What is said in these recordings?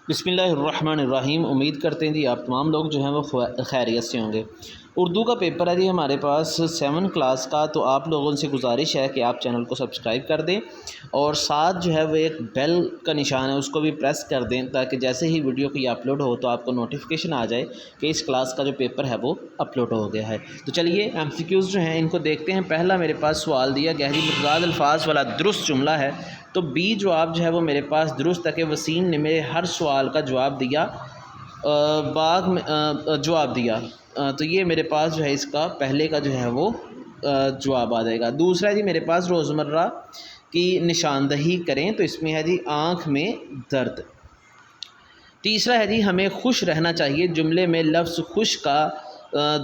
بسم اللہ الرحمن الرحیم۔ امید کرتے ہیں جی آپ تمام لوگ جو ہیں وہ خیریت سے ہوں گے۔ اردو کا پیپر ہے جی ہمارے پاس 7 کلاس کا، تو آپ لوگوں سے گزارش ہے کہ آپ چینل کو سبسکرائب کر دیں اور ساتھ جو ہے وہ ایک بیل کا نشان ہے اس کو بھی پریس کر دیں، تاکہ جیسے ہی ویڈیو کوئی اپلوڈ ہو تو آپ کو نوٹیفیکیشن آ جائے کہ اس کلاس کا جو پیپر ہے وہ اپلوڈ ہو گیا ہے۔ تو چلیے MCQs جو ہیں ان کو دیکھتے ہیں۔ پہلا میرے پاس سوال دیا گیا ہے جی، متضاد الفاظ والا درست جملہ ہے، تو بی جواب جو ہے وہ میرے پاس درست ہے کہ وسیم نے میرے ہر سوال کا جواب دیا، باغ میں جواب دیا، تو یہ میرے پاس جو ہے اس کا پہلے کا جو ہے وہ جواب آ جائے گا۔ دوسرا ہے جی میرے پاس روزمرہ کی نشاندہی کریں، تو اس میں ہے جی آنکھ میں درد۔ تیسرا ہے جی ہمیں خوش رہنا چاہیے، جملے میں لفظ خوش کا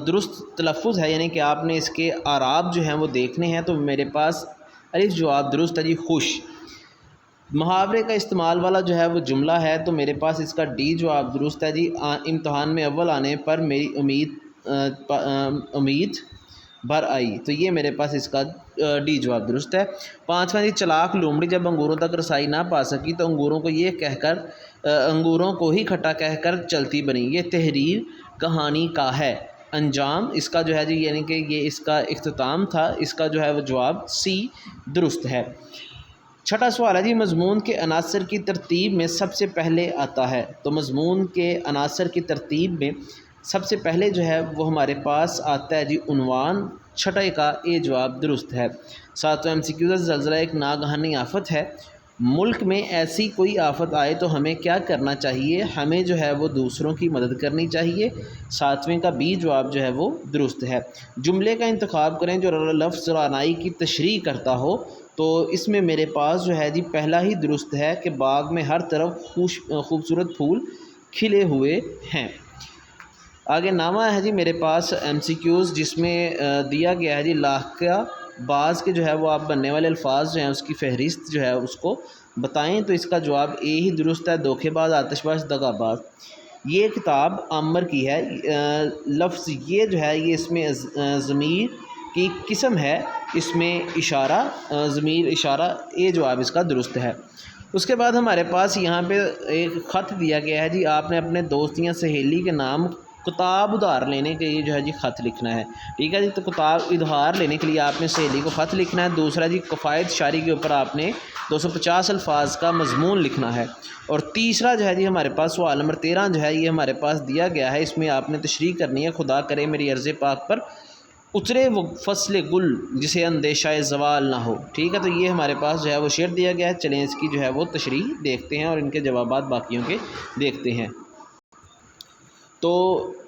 درست تلفظ ہے، یعنی کہ آپ نے اس کے اعراب جو ہیں وہ دیکھنے ہیں، تو میرے پاس الف جواب درست ہے جی خوش۔ محاورے کا استعمال والا جو ہے وہ جملہ ہے، تو میرے پاس اس کا ڈی جواب درست ہے جی، امتحان میں اول آنے پر میری امید بھر آئی، تو یہ میرے پاس اس کا ڈی جواب درست ہے۔ پانچواں جی چلاک لومڑی جب انگوروں تک رسائی نہ پا سکی تو انگوروں کو ہی کھٹا کہہ کر چلتی بنی، یہ تحریر کہانی کا ہے۔ انجام اس کا جو ہے جی، یعنی کہ یہ اس کا اختتام تھا، اس کا جو ہے وہ جواب سی درست ہے۔ چھٹا سوال ہے جی، مضمون کے عناصر کی ترتیب میں سب سے پہلے آتا ہے، تو مضمون کے عناصر کی ترتیب میں سب سے پہلے جو ہے وہ ہمارے پاس آتا ہے جی عنوان، چھٹے کا اے جواب درست ہے۔ ساتواں MCQ زلزلہ ایک ناگہانی آفت ہے، ملک میں ایسی کوئی آفت آئے تو ہمیں کیا کرنا چاہیے؟ ہمیں جو ہے وہ دوسروں کی مدد کرنی چاہیے، ساتویں کا بی جواب جو ہے وہ درست ہے۔ جملے کا انتخاب کریں جو لفظ رعنائی کی تشریح کرتا ہو، تو اس میں میرے پاس جو ہے جی پہلا ہی درست ہے کہ باغ میں ہر طرف خوبصورت پھول کھلے ہوئے ہیں۔ آگے نامہ ہے جی میرے پاس MCQs، جس میں دیا گیا ہے جی لاحقہ بعض کے جو ہے وہ آپ بننے والے الفاظ جو ہیں اس کی فہرست جو ہے اس کو بتائیں، تو اس کا جواب اے ہی درست ہے، دھوکے باز، آتش باز، دغا باز۔ یہ کتاب عامر کی ہے، لفظ یہ جو ہے یہ اس میں ضمیر کی قسم ہے، اس میں اشارہ ضمیر اشارہ، اے جواب اس کا درست ہے۔ اس کے بعد ہمارے پاس یہاں پہ ایک خط دیا گیا ہے جی، آپ نے اپنے دوست یا سہیلی کے نام کتاب ادھار لینے کے لیے جو ہے جی خط لکھنا ہے، ٹھیک ہے جی، تو کتاب ادھار لینے کے لیے آپ نے سہیلی کو خط لکھنا ہے۔ دوسرا جی کفایت شاعری کے اوپر آپ نے 250 الفاظ کا مضمون لکھنا ہے، اور تیسرا جو ہے جی ہمارے پاس سوال نمبر 13 جو ہے یہ ہمارے پاس دیا گیا ہے، اس میں آپ نے تشریح کرنی ہے، خدا کرے میری عرض پاک پر اترے وہ فصل گل جسے اندیشہ زوال نہ ہو، ٹھیک ہے، تو یہ ہمارے پاس جو ہے وہ شعر دیا گیا ہے۔ چلیں اس کی جو ہے وہ تشریح دیکھتے ہیں اور ان کے جوابات باقیوں کے دیکھتے ہیں۔ تو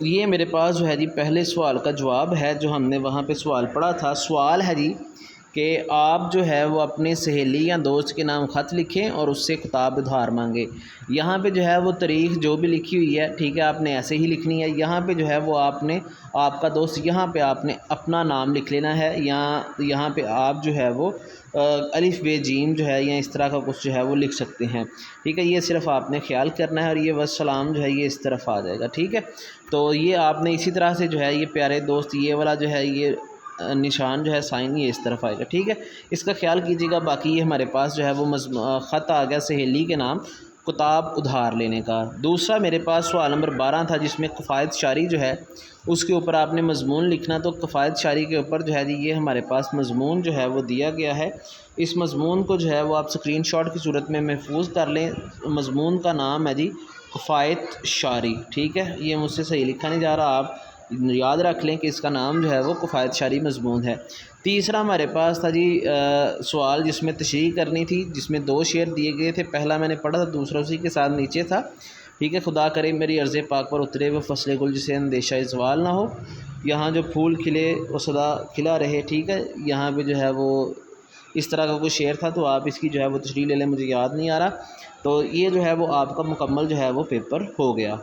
یہ میرے پاس جو ہے جی پہلے سوال کا جواب ہے جو ہم نے وہاں پہ سوال پڑھا تھا۔ سوال ہے جی کہ آپ جو ہے وہ اپنے سہیلی یا دوست کے نام خط لکھیں اور اس سے کتاب ادھار مانگیں۔ یہاں پہ جو ہے وہ تاریخ جو بھی لکھی ہوئی ہے، ٹھیک ہے، آپ نے ایسے ہی لکھنی ہے۔ یہاں پہ جو ہے وہ آپ نے آپ کا دوست، یہاں پہ آپ نے اپنا نام لکھ لینا ہے، یہاں پہ آپ جو ہے وہ الف ب جیم جو ہے یا اس طرح کا کچھ جو ہے وہ لکھ سکتے ہیں، ٹھیک ہے، یہ صرف آپ نے خیال کرنا ہے، اور یہ والسلام جو ہے یہ اس طرف آ جائے گا، ٹھیک ہے۔ تو یہ آپ نے اسی طرح سے جو ہے یہ پیارے دوست، یہ والا جو ہے یہ نشان جو ہے سائن یہ اس طرف آئے گا، ٹھیک ہے، اس کا خیال کیجیے گا۔ باقی یہ ہمارے پاس جو ہے وہ خط آ گیا سہیلی کے نام کتاب ادھار لینے کا۔ دوسرا میرے پاس سوال نمبر 12 تھا، جس میں کفایت شاعری جو ہے اس کے اوپر آپ نے مضمون لکھنا، تو کفایت شاعری کے اوپر جو ہے جی یہ ہمارے پاس مضمون جو ہے وہ دیا گیا ہے۔ اس مضمون کو جو ہے وہ آپ اسکرین شاٹ کی صورت میں محفوظ کر لیں۔ مضمون کا نام ہے جی کفایت شاعری، ٹھیک ہے، یہ مجھ سے صحیح لکھا نہیں جا رہا، آپ یاد رکھ لیں کہ اس کا نام جو ہے وہ کفایت شاعری مضمون ہے۔ تیسرا ہمارے پاس تھا جی سوال جس میں تشریح کرنی تھی، جس میں 2 شعر دیے گئے تھے، پہلا میں نے پڑھا تھا، دوسرا اسی کے ساتھ نیچے تھا، ٹھیک ہے، خدا کرے میری عرض پاک پر اترے وہ فصل گل جسے اندیشہ زوال نہ ہو، یہاں جو پھول کھلے وہ سدا کھلا رہے، ٹھیک ہے، یہاں پہ جو ہے وہ اس طرح کا کوئی شعر تھا، تو آپ اس کی جو ہے وہ تشریح لے لیں، مجھے یاد نہیں آ رہا۔ تو یہ جو ہے وہ آپ کا مکمل جو ہے وہ پیپر ہو گیا۔